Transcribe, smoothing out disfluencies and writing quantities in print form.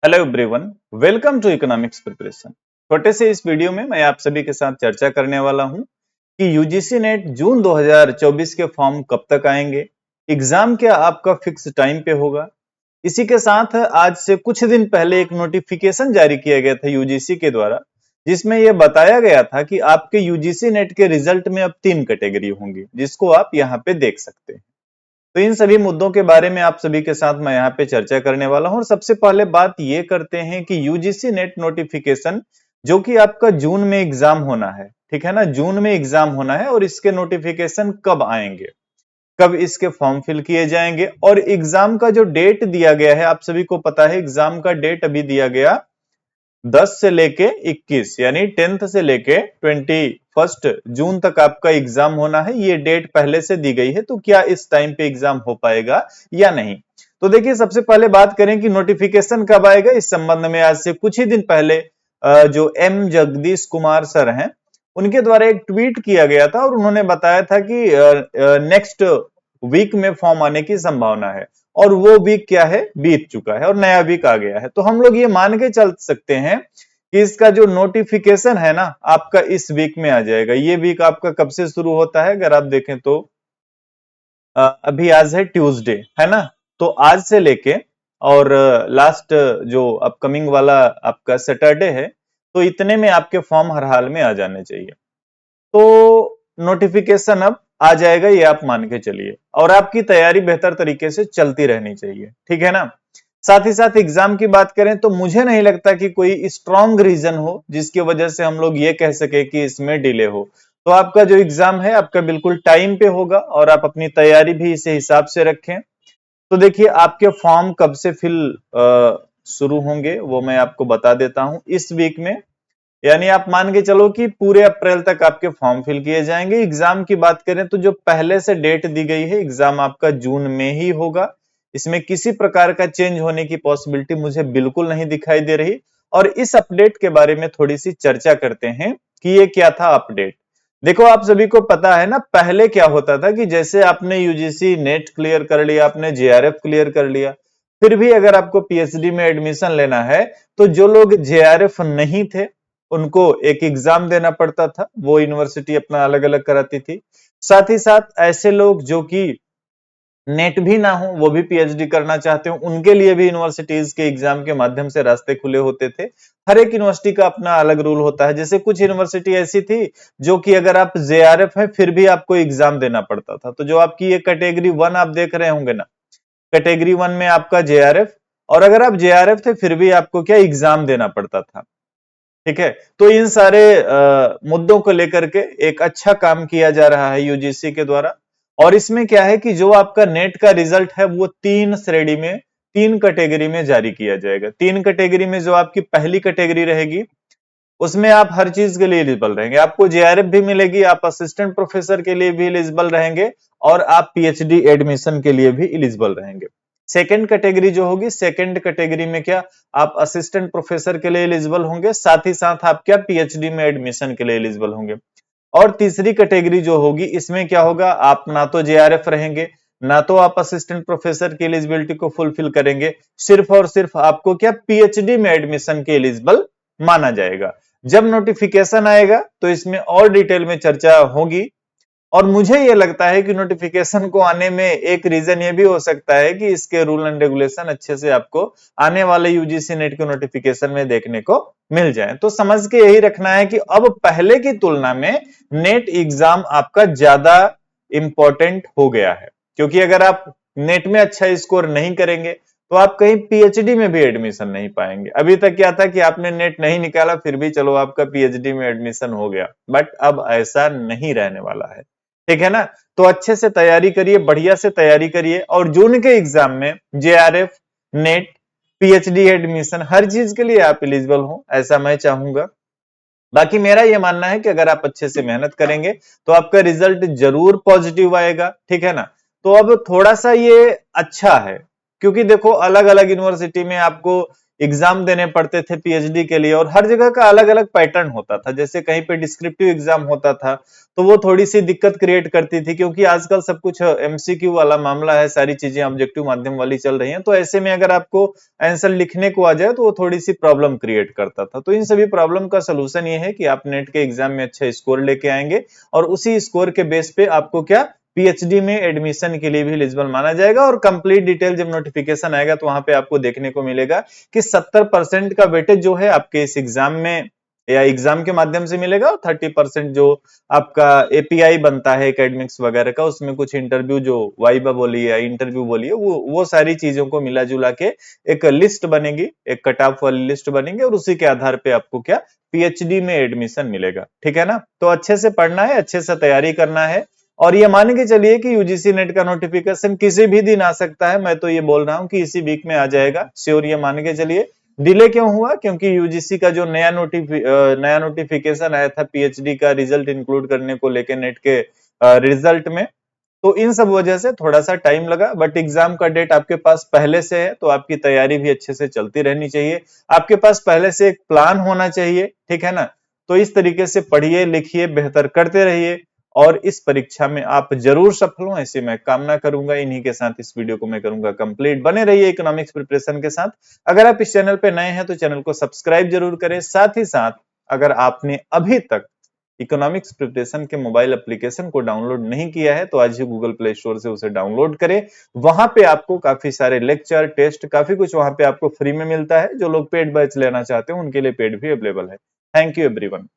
Hello everyone, welcome to economics preparation. छोटे से इस वीडियो में मैं आप सभी के साथ चर्चा करने वाला हूं कि यूजीसी नेट जून 2024 के फॉर्म कब तक आएंगे, एग्जाम क्या आपका फिक्स टाइम पे होगा। इसी के साथ आज से कुछ दिन पहले एक नोटिफिकेशन जारी किया गया था यूजीसी के द्वारा, जिसमें यह बताया गया था कि आपके यूजीसी नेट के रिजल्ट में अब 3 कैटेगरी होंगी, जिसको आप यहाँ पे देख सकते हैं। तो इन सभी मुद्दों के बारे में आप सभी के साथ मैं यहाँ पे चर्चा करने वाला हूं। और सबसे पहले बात ये करते हैं कि यूजीसी नेट नोटिफिकेशन जो कि आपका जून में एग्जाम होना है, ठीक है ना, जून में एग्जाम होना है और इसके नोटिफिकेशन कब आएंगे, कब इसके फॉर्म फिल किए जाएंगे और एग्जाम का जो डेट दिया गया है, आप सभी को पता है एग्जाम का डेट अभी दिया गया 10 से लेके 21 यानी 10th से लेके 21 जून तक आपका एग्जाम होना है। ये डेट पहले से दी गई है, तो क्या इस टाइम पे एग्जाम हो पाएगा या नहीं। तो देखिए, सबसे पहले बात करें कि नोटिफिकेशन कब आएगा। इस संबंध में आज से कुछ ही दिन पहले जो एम जगदीश कुमार सर हैं, उनके द्वारा एक ट्वीट किया गया था और उन्होंने बताया था कि नेक्स्ट वीक में फॉर्म आने की संभावना है। और वो वीक क्या है, बीत चुका है और नया वीक आ गया है। तो हम लोग ये मान के चल सकते हैं कि इसका जो नोटिफिकेशन है ना, आपका इस वीक में आ जाएगा। ये वीक आपका कब से शुरू होता है, अगर आप देखें तो अभी आज है ट्यूसडे, है ना। तो आज से लेके और लास्ट जो अपकमिंग वाला आपका सैटरडे है, तो इतने में आपके फॉर्म हर हाल में आ जाने चाहिए। तो नोटिफिकेशन अब आ जाएगा, ये आप मान के चलिए, और आपकी तैयारी बेहतर तरीके से चलती रहनी चाहिए, ठीक है ना। साथ ही साथ एग्जाम की बात करें तो मुझे नहीं लगता कि कोई स्ट्रॉन्ग रीजन हो जिसकी वजह से हम लोग ये कह सके कि इसमें डिले हो। तो आपका जो एग्जाम है आपका बिल्कुल टाइम पे होगा और आप अपनी तैयारी भी इसी हिसाब से रखें। तो देखिए, आपके फॉर्म कब से फिल शुरू होंगे वो मैं आपको बता देता हूं। इस वीक में, यानी आप मान के चलो कि पूरे अप्रैल तक आपके फॉर्म फिल किए जाएंगे। एग्जाम की बात करें तो जो पहले से डेट दी गई है, एग्जाम आपका जून में ही होगा। इसमें किसी प्रकार का चेंज होने की पॉसिबिलिटी मुझे बिल्कुल नहीं दिखाई दे रही। और इस अपडेट के बारे में थोड़ी सी चर्चा करते हैं कि ये क्या था अपडेट। देखो, आप सभी को पता है ना, पहले क्या होता था कि जैसे आपने यूजीसी नेट क्लियर कर लिया, आपने जेआरएफ क्लियर कर लिया, फिर भी अगर आपको पीएचडी में एडमिशन लेना है तो जो लोग जेआरएफ नहीं थे उनको एक एग्जाम देना पड़ता था, वो यूनिवर्सिटी अपना अलग अलग कराती थी। साथ ही साथ ऐसे लोग जो कि नेट भी ना हो, वो भी पीएचडी करना चाहते हो, उनके लिए भी यूनिवर्सिटीज के एग्जाम के माध्यम से रास्ते खुले होते थे। हर एक यूनिवर्सिटी का अपना अलग रूल होता है। जैसे कुछ यूनिवर्सिटी ऐसी थी जो कि अगर आप जेआरएफ है फिर भी आपको एग्जाम देना पड़ता था। तो जो आपकी ये कैटेगरी 1 आप देख रहे होंगे ना, कैटेगरी 1 में आपका जेआरएफ, और अगर आप जेआरएफ थे फिर भी आपको क्या एग्जाम देना पड़ता था, ठीक है। तो इन सारे मुद्दों को लेकर के एक अच्छा काम किया जा रहा है यूजीसी के द्वारा। और इसमें क्या है कि जो आपका नेट का रिजल्ट है वो 3 श्रेणी में, 3 कैटेगरी में जारी किया जाएगा। 3 कैटेगरी में जो आपकी पहली कैटेगरी रहेगी उसमें आप हर चीज के लिए एलिजिबल रहेंगे, आपको जेआरएफ भी मिलेगी, आप असिस्टेंट प्रोफेसर के लिए भी एलिजिबल रहेंगे और आप पीएचडी एडमिशन के लिए भी एलिजिबल रहेंगे। सेकंड कैटेगरी जो होगी, सेकंड कैटेगरी में क्या, आप असिस्टेंट प्रोफेसर के लिए एलिजिबल होंगे, साथ ही साथ आप क्या पीएचडी में एडमिशन के लिए एलिजिबल होंगे। और तीसरी कैटेगरी जो होगी, इसमें क्या होगा, आप ना तो जेआरएफ रहेंगे, ना तो आप असिस्टेंट प्रोफेसर की एलिजिबिलिटी को फुलफिल करेंगे, सिर्फ और सिर्फ आपको क्या पीएचडी में एडमिशन के एलिजिबल माना जाएगा। जब नोटिफिकेशन आएगा तो इसमें और डिटेल में चर्चा होगी। और मुझे यह लगता है कि नोटिफिकेशन को आने में एक रीजन ये भी हो सकता है कि इसके रूल एंड रेगुलेशन अच्छे से आपको आने वाले यूजीसी नेट के नोटिफिकेशन में देखने को मिल जाए। तो समझ के यही रखना है कि अब पहले की तुलना में नेट एग्जाम आपका ज्यादा इंपॉर्टेंट हो गया है, क्योंकि अगर आप नेट में अच्छा स्कोर नहीं करेंगे तो आप कहीं पीएचडी में भी एडमिशन नहीं पाएंगे। अभी तक क्या था कि आपने नेट नहीं निकाला फिर भी चलो आपका पीएचडी में एडमिशन हो गया, बट अब ऐसा नहीं रहने वाला है, ठीक है ना। तो अच्छे से तैयारी करिए, बढ़िया से तैयारी करिए, और जून के एग्जाम में जेआरएफ, नेट, पीएचडी एडमिशन हर चीज के लिए आप एलिजिबल हो, ऐसा मैं चाहूंगा। बाकी मेरा यह मानना है कि अगर आप अच्छे से मेहनत करेंगे तो आपका रिजल्ट जरूर पॉजिटिव आएगा, ठीक है ना। तो अब थोड़ा सा ये अच्छा है, क्योंकि देखो अलग अलग यूनिवर्सिटी में आपको एग्जाम देने पड़ते थे पीएचडी के लिए, और हर जगह का अलग अलग पैटर्न होता था। जैसे कहीं पे डिस्क्रिप्टिव एग्जाम होता था तो वो थोड़ी सी दिक्कत क्रिएट करती थी, क्योंकि आजकल सब कुछ एमसीक्यू वाला मामला है, सारी चीजें ऑब्जेक्टिव माध्यम वाली चल रही हैं, तो ऐसे में अगर आपको आंसर लिखने को आ जाए तो वो थोड़ी सी प्रॉब्लम क्रिएट करता था। तो इन सभी प्रॉब्लम का सोल्यूशन ये है कि आप नेट के एग्जाम में अच्छा स्कोर लेके आएंगे, और उसी स्कोर के बेस पे आपको क्या पीएचडी में एडमिशन के लिए भी एलिजिबल माना जाएगा। और कंप्लीट डिटेल जब नोटिफिकेशन आएगा तो वहां पे आपको देखने को मिलेगा कि 70% का वेटेज जो है आपके इस एग्जाम में या एग्जाम के माध्यम से मिलेगा, और 30% जो आपका एपीआई बनता है एकेडमिक्स वगैरह का, उसमें कुछ इंटरव्यू जो वाइबा बोलिए या इंटरव्यू बोलिए, वो सारी चीजों को मिला जुला के एक लिस्ट बनेगी, एक कट ऑफ वाली लिस्ट बनेगी, और उसी के आधार पे आपको क्या पीएचडी में एडमिशन मिलेगा। ठीक है ना? तो अच्छे से पढ़ना है, अच्छे से तैयारी करना है, और ये मान के चलिए कि यूजीसी नेट का नोटिफिकेशन किसी भी दिन आ सकता है। मैं तो ये बोल रहा हूँ कि इसी वीक में आ जाएगा श्योर, ये मान के चलिए। डिले क्यों हुआ? क्योंकि यूजीसी का जो नया नोटिफिकेशन आया था पीएचडी का रिजल्ट इंक्लूड करने को लेके नेट के रिजल्ट में, तो इन सब वजह से थोड़ा सा टाइम लगा। बट एग्जाम का डेट आपके पास पहले से है, तो आपकी तैयारी भी अच्छे से चलती रहनी चाहिए। आपके पास पहले से एक प्लान होना चाहिए। ठीक है ना? तो इस तरीके से पढ़िए, लिखिए, बेहतर करते रहिए, और इस परीक्षा में आप जरूर सफल हो, ऐसी मैं कामना करूंगा। इन्हीं के साथ इस वीडियो को मैं करूंगा कंप्लीट। बने रहिए इकोनॉमिक्स प्रिपरेशन के साथ। अगर आप इस चैनल पे नए हैं तो चैनल को सब्सक्राइब जरूर करें। साथ ही साथ अगर आपने अभी तक इकोनॉमिक्स प्रिपरेशन के मोबाइल एप्लीकेशन को डाउनलोड नहीं किया है तो आज ही गूगल प्ले स्टोर से उसे डाउनलोड करें। वहां पे आपको काफी सारे लेक्चर, टेस्ट, काफी कुछ वहां पे आपको फ्री में मिलता है। जो लोग पेड बैच लेना चाहते हैं उनके लिए पेड भी अवेलेबल है। Thank you everyone.